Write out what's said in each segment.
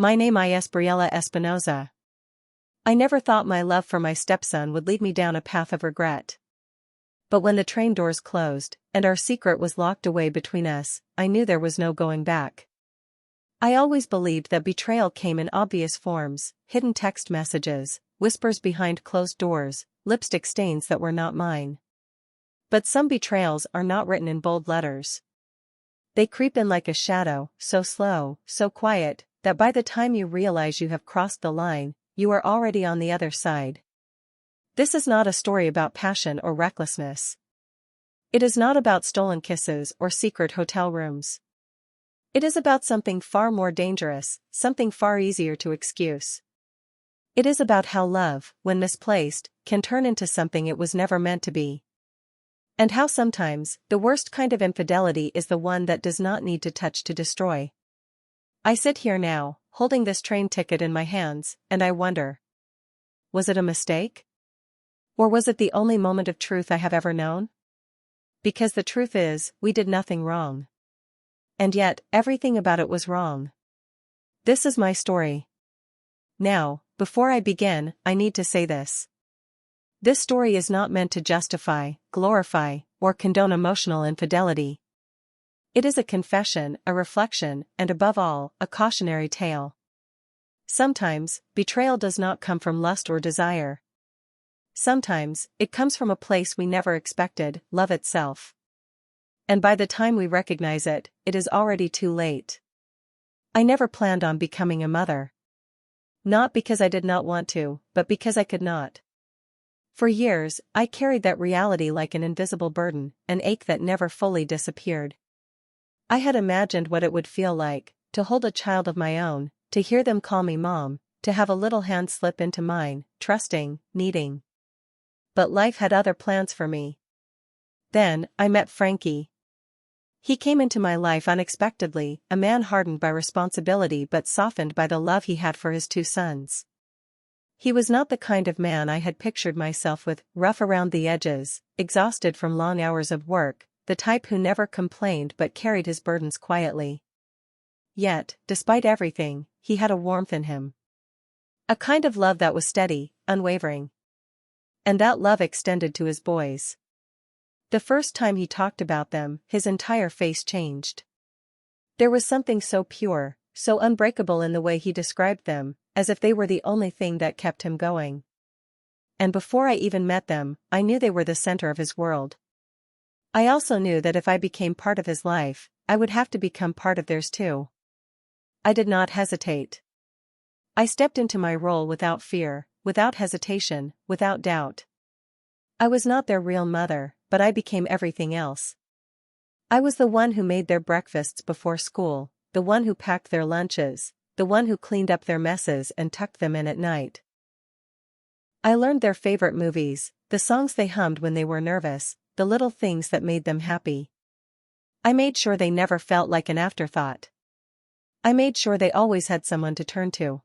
My name is Briella Espinoza. I never thought my love for my stepson would lead me down a path of regret. But when the train doors closed, and our secret was locked away between us, I knew there was no going back. I always believed that betrayal came in obvious forms: hidden text messages, whispers behind closed doors, lipstick stains that were not mine. But some betrayals are not written in bold letters. They creep in like a shadow, so slow, so quiet, that by the time you realize you have crossed the line, you are already on the other side. This is not a story about passion or recklessness. It is not about stolen kisses or secret hotel rooms. It is about something far more dangerous, something far easier to excuse. It is about how love, when misplaced, can turn into something it was never meant to be. And how sometimes, the worst kind of infidelity is the one that does not need to touch to destroy. I sit here now, holding this train ticket in my hands, and I wonder. Was it a mistake? Or was it the only moment of truth I have ever known? Because the truth is, we did nothing wrong. And yet, everything about it was wrong. This is my story. Now, before I begin, I need to say this. This story is not meant to justify, glorify, or condone emotional infidelity. It is a confession, a reflection, and above all, a cautionary tale. Sometimes, betrayal does not come from lust or desire. Sometimes, it comes from a place we never expected, love itself. And by the time we recognize it, it is already too late. I never planned on becoming a mother. Not because I did not want to, but because I could not. For years, I carried that reality like an invisible burden, an ache that never fully disappeared. I had imagined what it would feel like, to hold a child of my own, to hear them call me mom, to have a little hand slip into mine, trusting, needing. But life had other plans for me. Then, I met Frankie. He came into my life unexpectedly, a man hardened by responsibility but softened by the love he had for his 2 sons. He was not the kind of man I had pictured myself with, rough around the edges, exhausted from long hours of work, the type who never complained but carried his burdens quietly. Yet, despite everything, he had a warmth in him. A kind of love that was steady, unwavering. And that love extended to his boys. The first time he talked about them, his entire face changed. There was something so pure, so unbreakable in the way he described them, as if they were the only thing that kept him going. And before I even met them, I knew they were the center of his world. I also knew that if I became part of his life, I would have to become part of theirs too. I did not hesitate. I stepped into my role without fear, without hesitation, without doubt. I was not their real mother, but I became everything else. I was the one who made their breakfasts before school, the one who packed their lunches, the one who cleaned up their messes and tucked them in at night. I learned their favorite movies, the songs they hummed when they were nervous, the little things that made them happy. I made sure they never felt like an afterthought. I made sure they always had someone to turn to.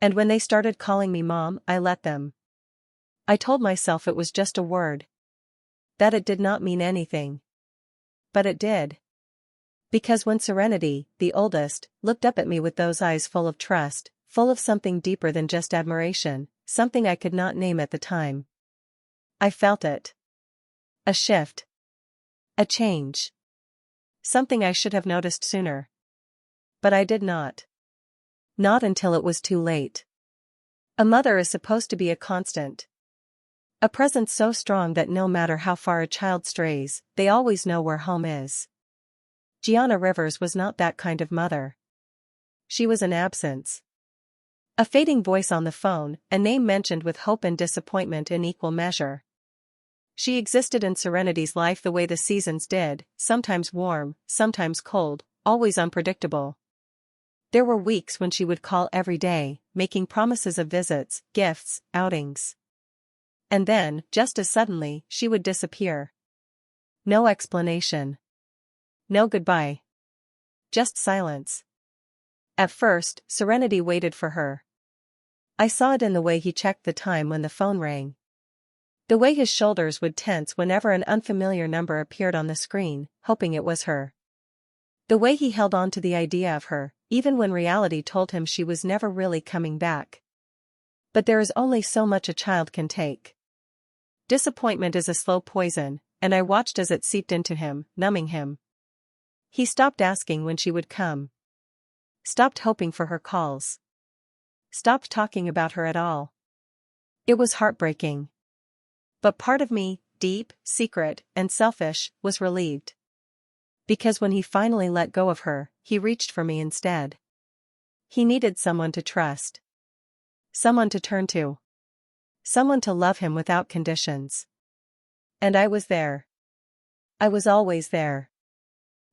And when they started calling me mom, I let them. I told myself it was just a word. That it did not mean anything. But it did. Because when Serenity, the oldest, looked up at me with those eyes full of trust, full of something deeper than just admiration, something I could not name at the time, I felt it. A shift. A change. Something I should have noticed sooner. But I did not. Not until it was too late. A mother is supposed to be a constant. A presence so strong that no matter how far a child strays, they always know where home is. Gianna Rivers was not that kind of mother. She was an absence. A fading voice on the phone, a name mentioned with hope and disappointment in equal measure. She existed in Serenity's life the way the seasons did, sometimes warm, sometimes cold, always unpredictable. There were weeks when she would call every day, making promises of visits, gifts, outings. And then, just as suddenly, she would disappear. No explanation. No goodbye. Just silence. At first, Serenity waited for her. I saw it in the way he checked the time when the phone rang. The way his shoulders would tense whenever an unfamiliar number appeared on the screen, hoping it was her. The way he held on to the idea of her, even when reality told him she was never really coming back. But there is only so much a child can take. Disappointment is a slow poison, and I watched as it seeped into him, numbing him. He stopped asking when she would come. Stopped hoping for her calls. Stopped talking about her at all. It was heartbreaking. But part of me, deep, secret, and selfish, was relieved. Because when he finally let go of her, he reached for me instead. He needed someone to trust. Someone to turn to. Someone to love him without conditions. And I was there. I was always there.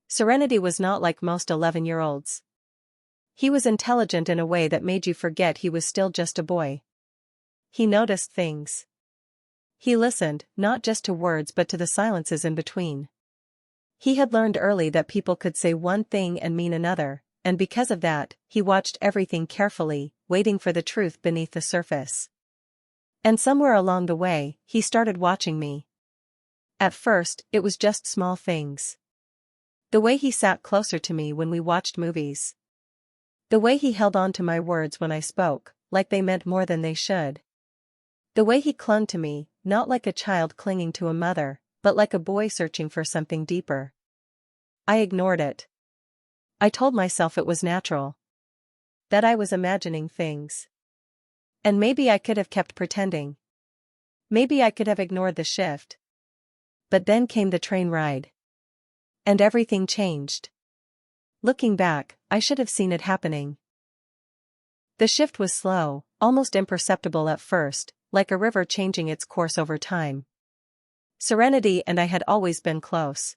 Serenity was not like most 11-year-olds. He was intelligent in a way that made you forget he was still just a boy. He noticed things. He listened, not just to words but to the silences in between. He had learned early that people could say one thing and mean another, and because of that, he watched everything carefully, waiting for the truth beneath the surface. And somewhere along the way, he started watching me. At first, it was just small things. The way he sat closer to me when we watched movies. The way he held on to my words when I spoke, like they meant more than they should. The way he clung to me, not like a child clinging to a mother, but like a boy searching for something deeper. I ignored it. I told myself it was natural. That I was imagining things. And maybe I could have kept pretending. Maybe I could have ignored the shift. But then came the train ride. And everything changed. Looking back, I should have seen it happening. The shift was slow, almost imperceptible at first, like a river changing its course over time. Serenity and I had always been close.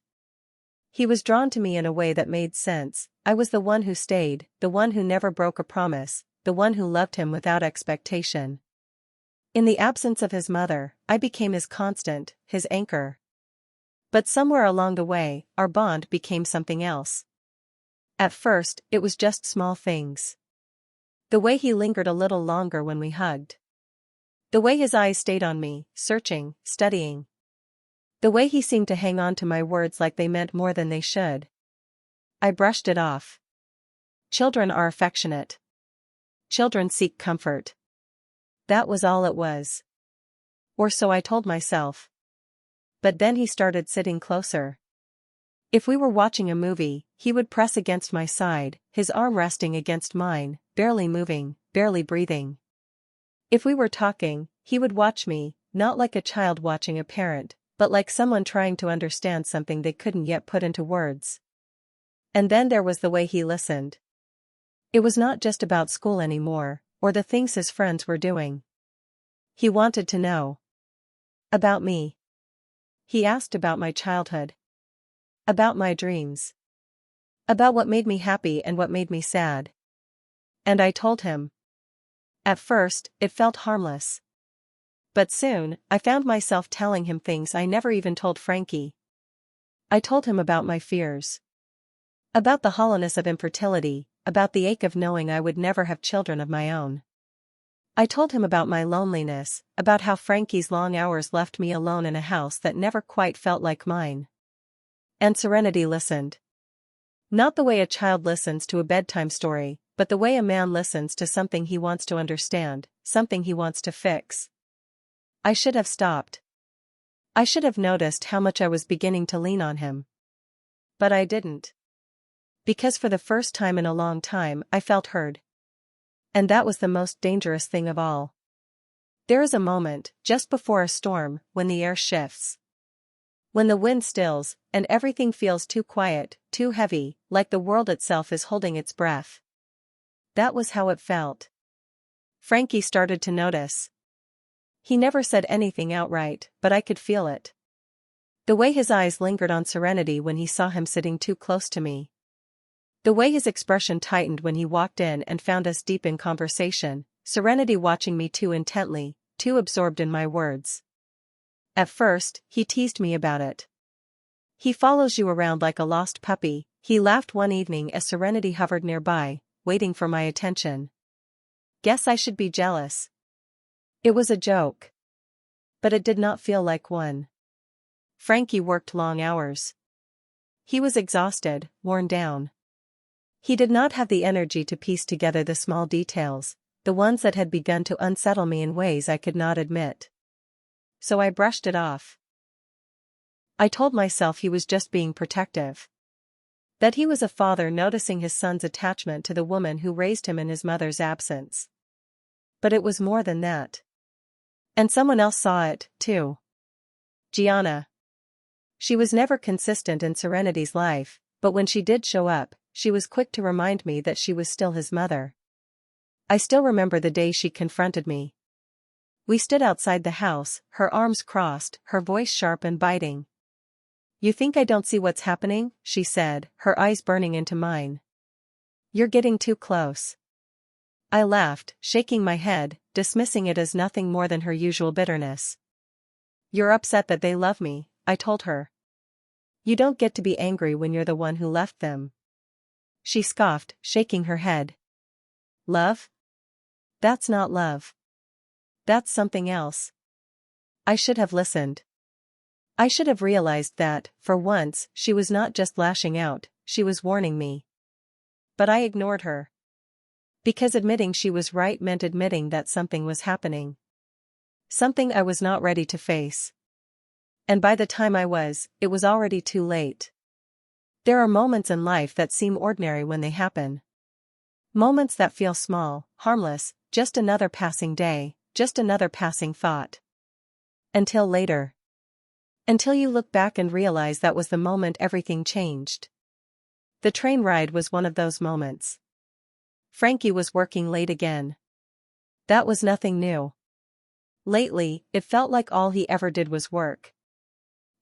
He was drawn to me in a way that made sense. I was the one who stayed, the one who never broke a promise, the one who loved him without expectation. In the absence of his mother, I became his constant, his anchor. But somewhere along the way, our bond became something else. At first, it was just small things. The way he lingered a little longer when we hugged. The way his eyes stayed on me, searching, studying. The way he seemed to hang on to my words like they meant more than they should. I brushed it off. Children are affectionate. Children seek comfort. That was all it was. Or so I told myself. But then he started sitting closer. If we were watching a movie, he would press against my side, his arm resting against mine, barely moving, barely breathing. If we were talking, he would watch me, not like a child watching a parent, but like someone trying to understand something they couldn't yet put into words. And then there was the way he listened. It was not just about school anymore, or the things his friends were doing. He wanted to know. About me. He asked about my childhood. About my dreams. About what made me happy and what made me sad. And I told him. At first, it felt harmless. But soon, I found myself telling him things I never even told Frankie. I told him about my fears. About the hollowness of infertility, about the ache of knowing I would never have children of my own. I told him about my loneliness, about how Frankie's long hours left me alone in a house that never quite felt like mine. And Serenity listened. Not the way a child listens to a bedtime story, but the way a man listens to something he wants to understand, something he wants to fix. I should have stopped. I should have noticed how much I was beginning to lean on him. But I didn't. Because for the first time in a long time I felt heard. And that was the most dangerous thing of all. There is a moment, just before a storm, when the air shifts. When the wind stills, and everything feels too quiet, too heavy, like the world itself is holding its breath. That was how it felt. Frankie started to notice. He never said anything outright, but I could feel it. The way his eyes lingered on Serenity when he saw him sitting too close to me. The way his expression tightened when he walked in and found us deep in conversation, Serenity watching me too intently, too absorbed in my words. At first, he teased me about it. He follows you around like a lost puppy, he laughed one evening as Serenity hovered nearby, waiting for my attention. Guess I should be jealous. It was a joke. But it did not feel like one. Frankie worked long hours. He was exhausted, worn down. He did not have the energy to piece together the small details, the ones that had begun to unsettle me in ways I could not admit. So I brushed it off. I told myself he was just being protective. That he was a father noticing his son's attachment to the woman who raised him in his mother's absence. But it was more than that. And someone else saw it, too. Gianna. She was never consistent in Serenity's life, but when she did show up, she was quick to remind me that she was still his mother. I still remember the day she confronted me. We stood outside the house, her arms crossed, her voice sharp and biting. "You think I don't see what's happening?" she said, her eyes burning into mine. "You're getting too close." I laughed, shaking my head, dismissing it as nothing more than her usual bitterness. "You're upset that they love me," I told her. "You don't get to be angry when you're the one who left them." She scoffed, shaking her head. "Love? That's not love. That's something else." I should have listened. I should have realized that, for once, she was not just lashing out, she was warning me. But I ignored her. Because admitting she was right meant admitting that something was happening. Something I was not ready to face. And by the time I was, it was already too late. There are moments in life that seem ordinary when they happen. Moments that feel small, harmless, just another passing day, just another passing thought. Until later. Until you look back and realize that was the moment everything changed. The train ride was one of those moments. Frankie was working late again. That was nothing new. Lately, it felt like all he ever did was work.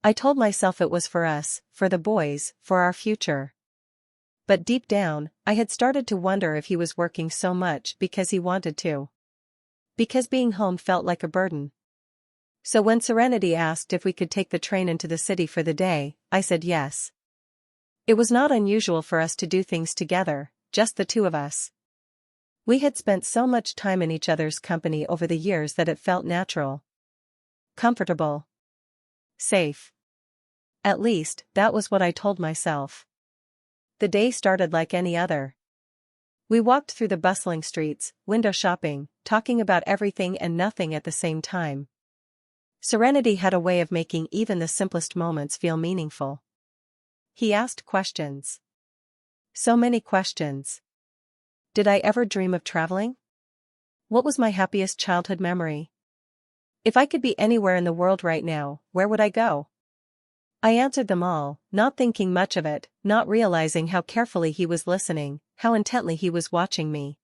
I told myself it was for us, for the boys, for our future. But deep down, I had started to wonder if he was working so much because he wanted to. Because being home felt like a burden. So when Serenity asked if we could take the train into the city for the day, I said yes. It was not unusual for us to do things together, just the two of us. We had spent so much time in each other's company over the years that it felt natural. Comfortable. Safe. At least, that was what I told myself. The day started like any other. We walked through the bustling streets, window shopping, talking about everything and nothing at the same time. Serenity had a way of making even the simplest moments feel meaningful. He asked questions. So many questions. Did I ever dream of traveling? What was my happiest childhood memory? If I could be anywhere in the world right now, where would I go? I answered them all, not thinking much of it, not realizing how carefully he was listening, how intently he was watching me.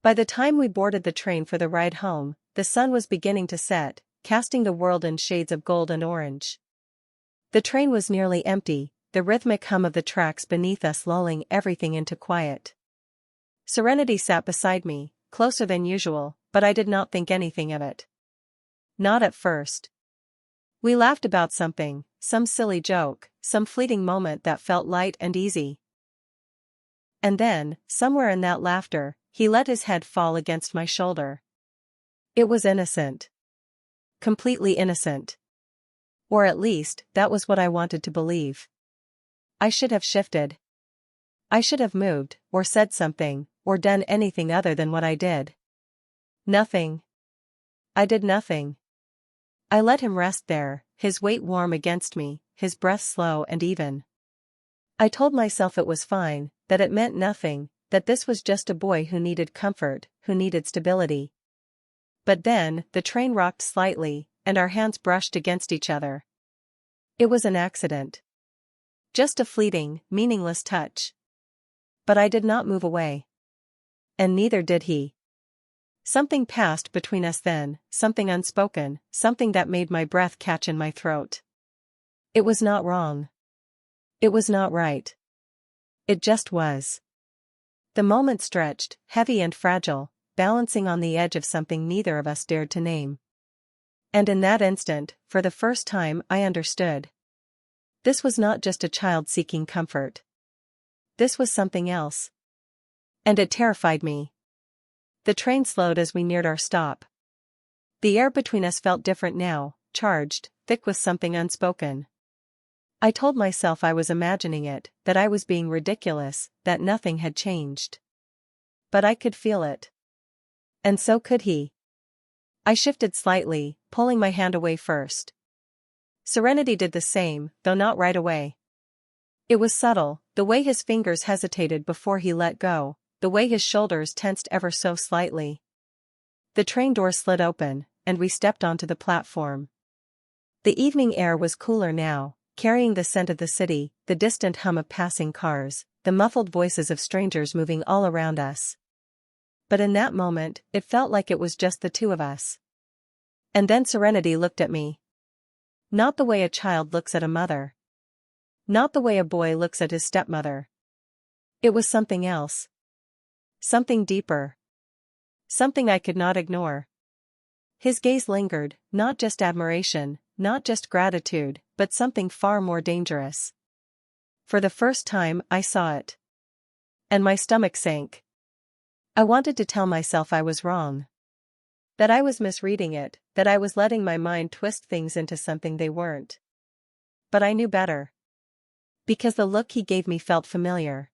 By the time we boarded the train for the ride home, the sun was beginning to set, casting the world in shades of gold and orange. The train was nearly empty, the rhythmic hum of the tracks beneath us lulling everything into quiet. Serenity sat beside me, closer than usual, but I did not think anything of it. Not at first. We laughed about something, some silly joke, some fleeting moment that felt light and easy. And then, somewhere in that laughter, he let his head fall against my shoulder. It was innocent. Completely innocent. Or at least, that was what I wanted to believe. I should have shifted. I should have moved, or said something, or done anything other than what I did. Nothing. I did nothing. I let him rest there, his weight warm against me, his breath slow and even. I told myself it was fine, that it meant nothing, that this was just a boy who needed comfort, who needed stability. But then, the train rocked slightly, and our hands brushed against each other. It was an accident. Just a fleeting, meaningless touch. But I did not move away. And neither did he. Something passed between us then, something unspoken, something that made my breath catch in my throat. It was not wrong. It was not right. It just was. The moment stretched, heavy and fragile, balancing on the edge of something neither of us dared to name. And in that instant, for the first time, I understood. This was not just a child seeking comfort. This was something else. And it terrified me. The train slowed as we neared our stop. The air between us felt different now, charged, thick with something unspoken. I told myself I was imagining it, that I was being ridiculous, that nothing had changed. But I could feel it. And so could he. I shifted slightly, pulling my hand away first. Serenity did the same, though not right away. It was subtle, the way his fingers hesitated before he let go, the way his shoulders tensed ever so slightly. The train door slid open, and we stepped onto the platform. The evening air was cooler now, carrying the scent of the city, the distant hum of passing cars, the muffled voices of strangers moving all around us. But in that moment, it felt like it was just the two of us. And then Serenity looked at me. Not the way a child looks at a mother. Not the way a boy looks at his stepmother. It was something else. Something deeper. Something I could not ignore. His gaze lingered, not just admiration, not just gratitude, but something far more dangerous. For the first time, I saw it. And my stomach sank. I wanted to tell myself I was wrong. That I was misreading it, that I was letting my mind twist things into something they weren't. But I knew better. Because the look he gave me felt familiar.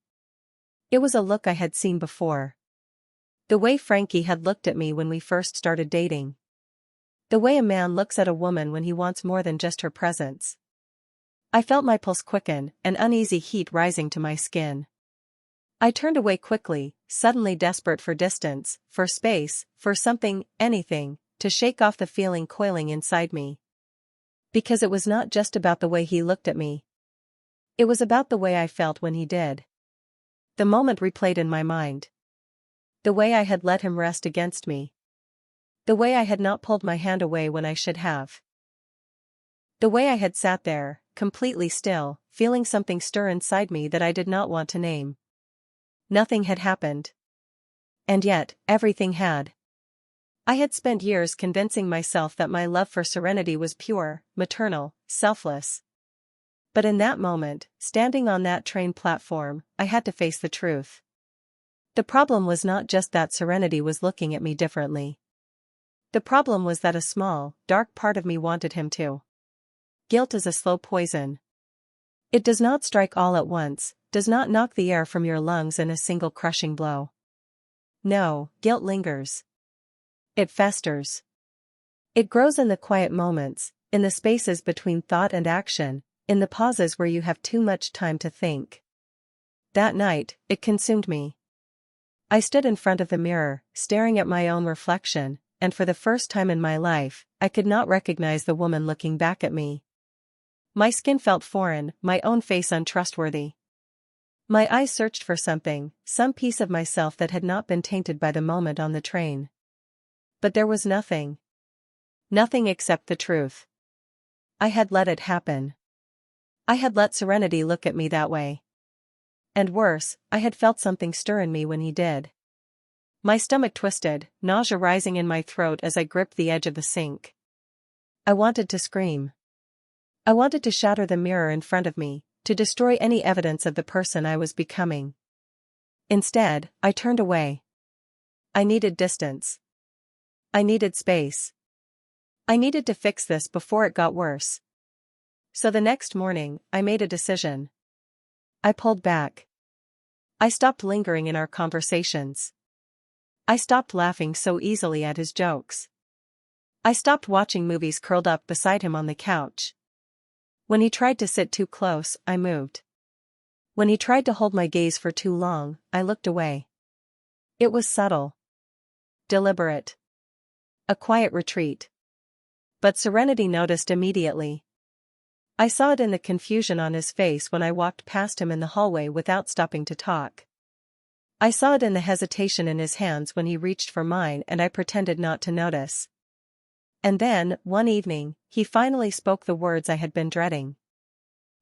It was a look I had seen before. The way Frankie had looked at me when we first started dating. The way a man looks at a woman when he wants more than just her presence. I felt my pulse quicken, an uneasy heat rising to my skin. I turned away quickly, suddenly desperate for distance, for space, for something, anything, to shake off the feeling coiling inside me. Because it was not just about the way he looked at me. It was about the way I felt when he did. The moment replayed in my mind. The way I had let him rest against me. The way I had not pulled my hand away when I should have. The way I had sat there, completely still, feeling something stir inside me that I did not want to name. Nothing had happened. And yet, everything had. I had spent years convincing myself that my love for Serenity was pure, maternal, selfless. But in that moment, standing on that train platform, I had to face the truth. The problem was not just that Serenity was looking at me differently. The problem was that a small, dark part of me wanted him to. Guilt is a slow poison. It does not strike all at once, does not knock the air from your lungs in a single crushing blow. No, guilt lingers. It festers. It grows in the quiet moments, in the spaces between thought and action, in the pauses where you have too much time to think. That night, it consumed me. I stood in front of the mirror, staring at my own reflection, and for the first time in my life, I could not recognize the woman looking back at me. My skin felt foreign, my own face untrustworthy. My eyes searched for something, some piece of myself that had not been tainted by the moment on the train. But there was nothing. Nothing except the truth. I had let it happen. I had let Serenity look at me that way. And worse, I had felt something stir in me when he did. My stomach twisted, nausea rising in my throat as I gripped the edge of the sink. I wanted to scream. I wanted to shatter the mirror in front of me, to destroy any evidence of the person I was becoming. Instead, I turned away. I needed distance. I needed space. I needed to fix this before it got worse. So the next morning, I made a decision. I pulled back. I stopped lingering in our conversations. I stopped laughing so easily at his jokes. I stopped watching movies curled up beside him on the couch. When he tried to sit too close, I moved. When he tried to hold my gaze for too long, I looked away. It was subtle. Deliberate. A quiet retreat. But Serenity noticed immediately. I saw it in the confusion on his face when I walked past him in the hallway without stopping to talk. I saw it in the hesitation in his hands when he reached for mine and I pretended not to notice. And then, one evening, he finally spoke the words I had been dreading.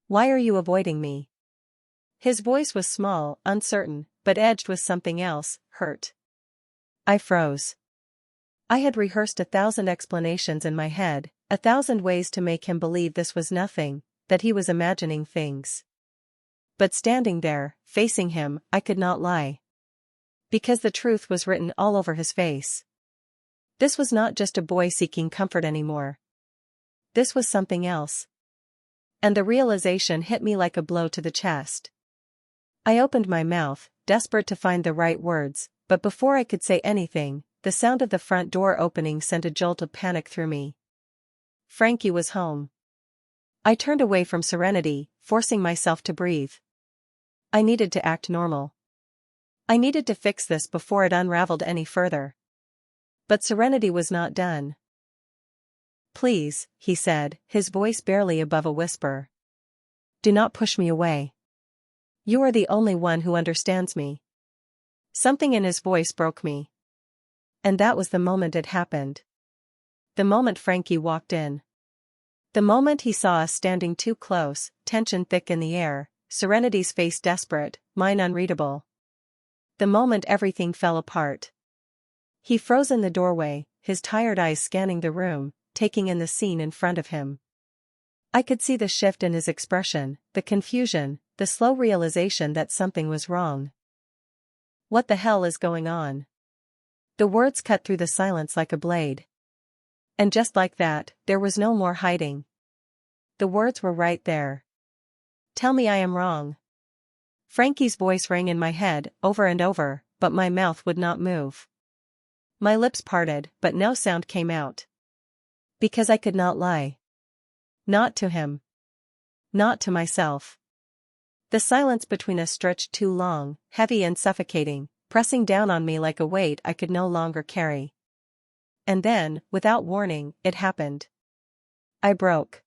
"Why are you avoiding me?" His voice was small, uncertain, but edged with something else, hurt. I froze. I had rehearsed 1,000 explanations in my head, 1,000 ways to make him believe this was nothing, that he was imagining things. But standing there, facing him, I could not lie. Because the truth was written all over his face. This was not just a boy seeking comfort anymore. This was something else. And the realization hit me like a blow to the chest. I opened my mouth, desperate to find the right words, but before I could say anything, the sound of the front door opening sent a jolt of panic through me. Frankie was home. I turned away from Serenity, forcing myself to breathe. I needed to act normal. I needed to fix this before it unraveled any further. But Serenity was not done. "Please," he said, his voice barely above a whisper. "Do not push me away. You are the only one who understands me." Something in his voice broke me. And that was the moment it happened. The moment Frankie walked in. The moment he saw us standing too close, tension thick in the air, Serenity's face desperate, mine unreadable. The moment everything fell apart. He froze in the doorway, his tired eyes scanning the room, taking in the scene in front of him. I could see the shift in his expression, the confusion, the slow realization that something was wrong. "What the hell is going on?" The words cut through the silence like a blade. And just like that, there was no more hiding. The words were right there. "Tell me I am wrong." Frankie's voice rang in my head, over and over, but my mouth would not move. My lips parted, but no sound came out. Because I could not lie. Not to him. Not to myself. The silence between us stretched too long, heavy and suffocating, pressing down on me like a weight I could no longer carry. And then, without warning, it happened. I broke.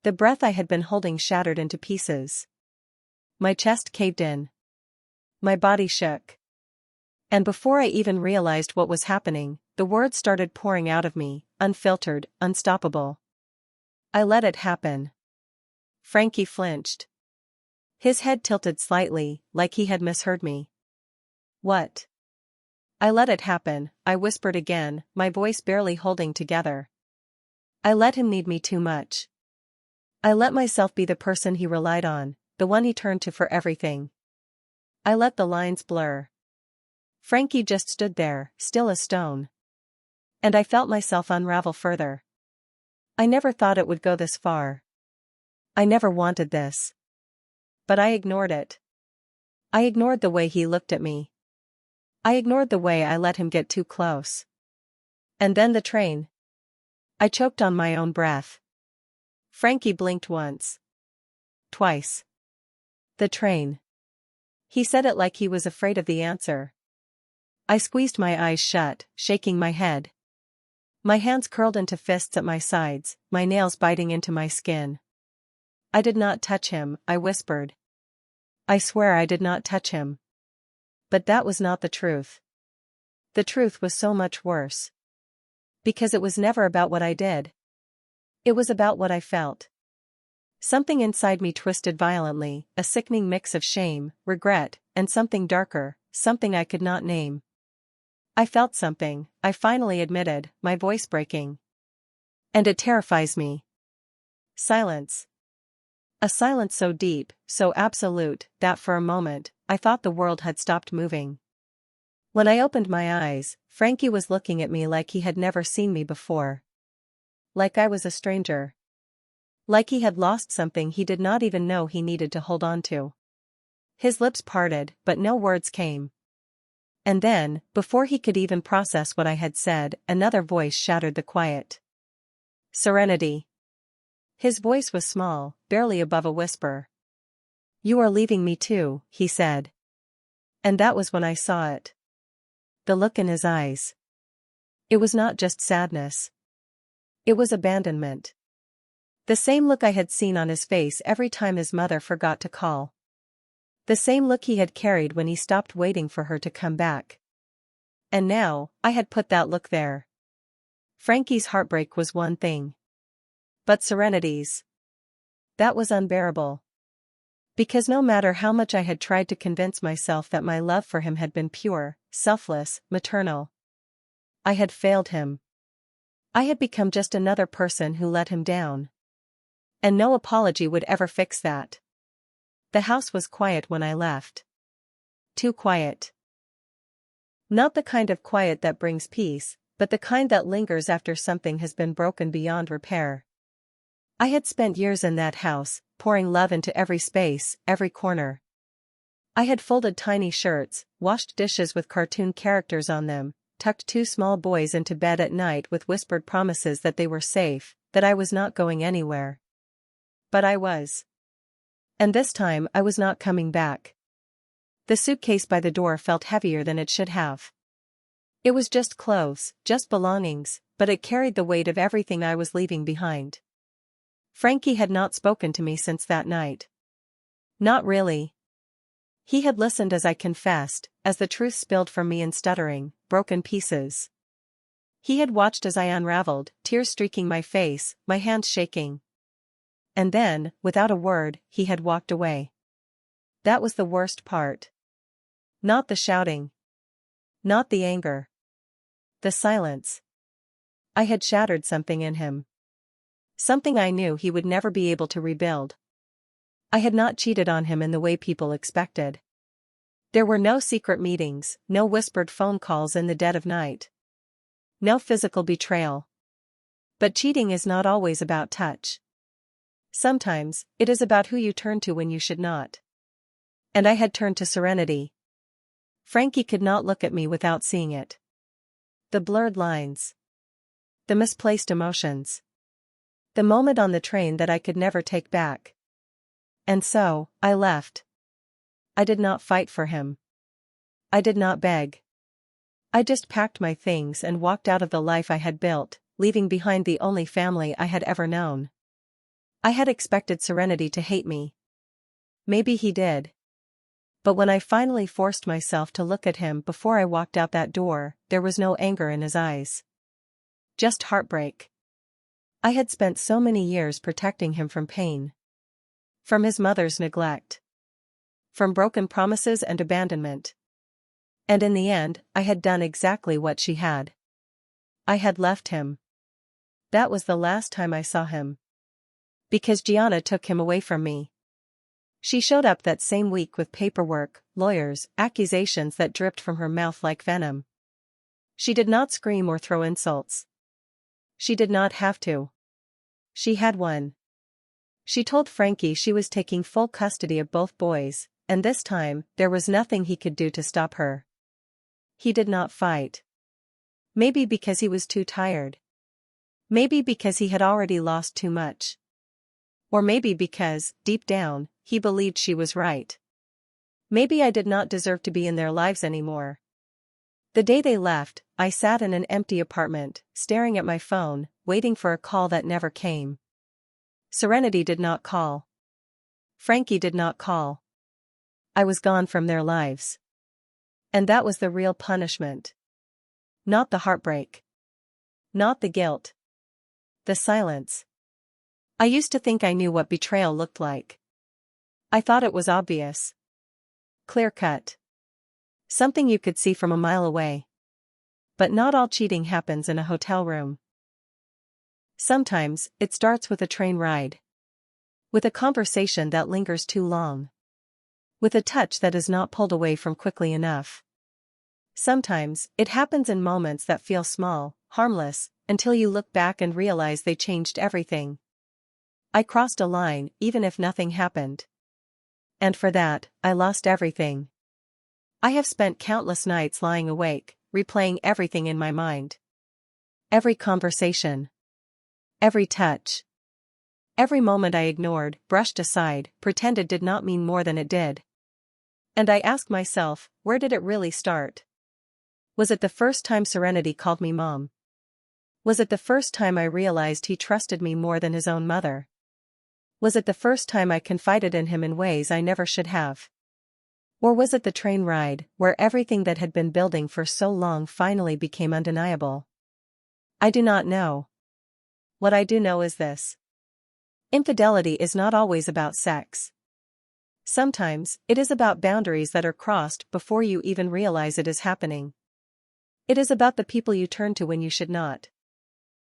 The breath I had been holding shattered into pieces. My chest caved in. My body shook. And before I even realized what was happening, the words started pouring out of me, unfiltered, unstoppable. I let it happen. Frankie flinched. His head tilted slightly, like he had misheard me. "What?" "I let it happen," I whispered again, my voice barely holding together. "I let him need me too much. I let myself be the person he relied on, the one he turned to for everything. I let the lines blur." Frankie just stood there, still as stone. And I felt myself unravel further. I never thought it would go this far. I never wanted this. But I ignored it. I ignored the way he looked at me. I ignored the way I let him get too close. And then the train. I choked on my own breath. Frankie blinked once. Twice. "The train." He said it like he was afraid of the answer. I squeezed my eyes shut, shaking my head. My hands curled into fists at my sides, my nails biting into my skin. "I did not touch him," I whispered. "I swear I did not touch him." But that was not the truth. The truth was so much worse. Because it was never about what I did. It was about what I felt. Something inside me twisted violently, a sickening mix of shame, regret, and something darker, something I could not name. I felt something, I finally admitted, my voice breaking. And it terrifies me. Silence. A silence so deep, so absolute, that for a moment, I thought the world had stopped moving. When I opened my eyes, Frankie was looking at me like he had never seen me before. Like I was a stranger. Like he had lost something he did not even know he needed to hold on to. His lips parted, but no words came. And then, before he could even process what I had said, another voice shattered the quiet. "Serenity." His voice was small, barely above a whisper. "You are leaving me too," he said. And that was when I saw it. The look in his eyes. It was not just sadness. It was abandonment. The same look I had seen on his face every time his mother forgot to call. The same look he had carried when he stopped waiting for her to come back. And now, I had put that look there. Frankie's heartbreak was one thing. But Serenity's. That was unbearable. Because no matter how much I had tried to convince myself that my love for him had been pure, selfless, maternal, I had failed him. I had become just another person who let him down. And no apology would ever fix that. The house was quiet when I left. Too quiet. Not the kind of quiet that brings peace, but the kind that lingers after something has been broken beyond repair. I had spent years in that house, pouring love into every space, every corner. I had folded tiny shirts, washed dishes with cartoon characters on them, tucked two small boys into bed at night with whispered promises that they were safe, that I was not going anywhere. But I was. And this time I was not coming back. The suitcase by the door felt heavier than it should have. It was just clothes, just belongings, but it carried the weight of everything I was leaving behind. Frankie had not spoken to me since that night. Not really. He had listened as I confessed, as the truth spilled from me in stuttering, broken pieces. He had watched as I unraveled, tears streaking my face, my hands shaking. And then, without a word, he had walked away. That was the worst part. Not the shouting. Not the anger. The silence. I had shattered something in him. Something I knew he would never be able to rebuild. I had not cheated on him in the way people expected. There were no secret meetings, no whispered phone calls in the dead of night. No physical betrayal. But cheating is not always about touch. Sometimes, it is about who you turn to when you should not. And I had turned to Serenity. Frankie could not look at me without seeing it. The blurred lines. The misplaced emotions. The moment on the train that I could never take back. And so, I left. I did not fight for him. I did not beg. I just packed my things and walked out of the life I had built, leaving behind the only family I had ever known. I had expected Serenity to hate me. Maybe he did. But when I finally forced myself to look at him before I walked out that door, there was no anger in his eyes. Just heartbreak. I had spent so many years protecting him from pain. From his mother's neglect. From broken promises and abandonment. And in the end, I had done exactly what she had. I had left him. That was the last time I saw him. Because Gianna took him away from me. She showed up that same week with paperwork, lawyers, accusations that dripped from her mouth like venom. She did not scream or throw insults. She did not have to. She had won. She told Frankie she was taking full custody of both boys, and this time, there was nothing he could do to stop her. He did not fight. Maybe because he was too tired. Maybe because he had already lost too much. Or maybe because, deep down, he believed she was right. Maybe I did not deserve to be in their lives anymore. The day they left, I sat in an empty apartment, staring at my phone, waiting for a call that never came. Serenity did not call. Frankie did not call. I was gone from their lives. And that was the real punishment. Not the heartbreak. Not the guilt. The silence. I used to think I knew what betrayal looked like. I thought it was obvious. Clear-cut. Something you could see from a mile away. But not all cheating happens in a hotel room. Sometimes, it starts with a train ride. With a conversation that lingers too long. With a touch that is not pulled away from quickly enough. Sometimes, it happens in moments that feel small, harmless, until you look back and realize they changed everything. I crossed a line, even if nothing happened. And for that, I lost everything. I have spent countless nights lying awake, replaying everything in my mind. Every conversation. Every touch. Every moment I ignored, brushed aside, pretended did not mean more than it did. And I ask myself, where did it really start? Was it the first time Serenity called me mom? Was it the first time I realized he trusted me more than his own mother? Was it the first time I confided in him in ways I never should have? Or was it the train ride, where everything that had been building for so long finally became undeniable? I do not know. What I do know is this. Infidelity is not always about sex. Sometimes, it is about boundaries that are crossed before you even realize it is happening. It is about the people you turn to when you should not.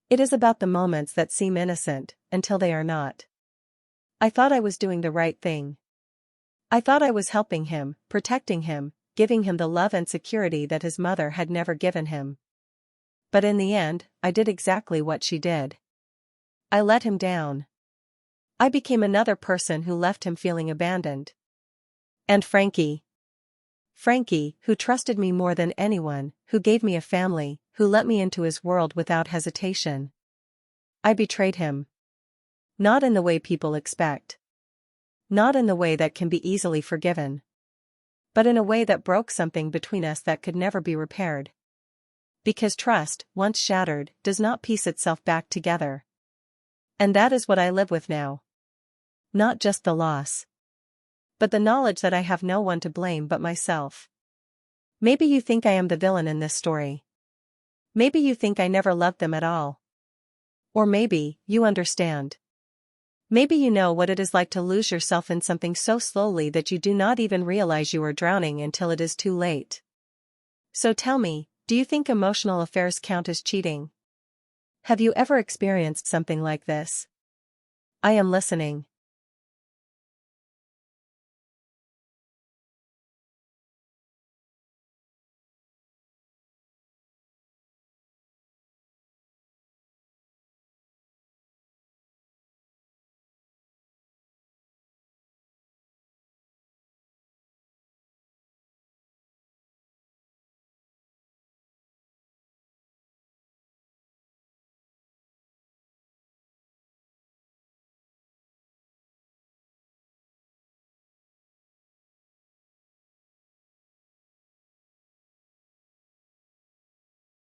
It is about the moments that seem innocent, until they are not. I thought I was doing the right thing. I thought I was helping him, protecting him, giving him the love and security that his mother had never given him. But in the end, I did exactly what she did. I let him down. I became another person who left him feeling abandoned. And Frankie. Frankie, who trusted me more than anyone, who gave me a family, who let me into his world without hesitation. I betrayed him. Not in the way people expect. Not in the way that can be easily forgiven. But in a way that broke something between us that could never be repaired. Because trust, once shattered, does not piece itself back together. And that is what I live with now. Not just the loss, but the knowledge that I have no one to blame but myself. Maybe you think I am the villain in this story. Maybe you think I never loved them at all. Or maybe, you understand. Maybe you know what it is like to lose yourself in something so slowly that you do not even realize you are drowning until it is too late. So tell me, do you think emotional affairs count as cheating? Have you ever experienced something like this? I am listening.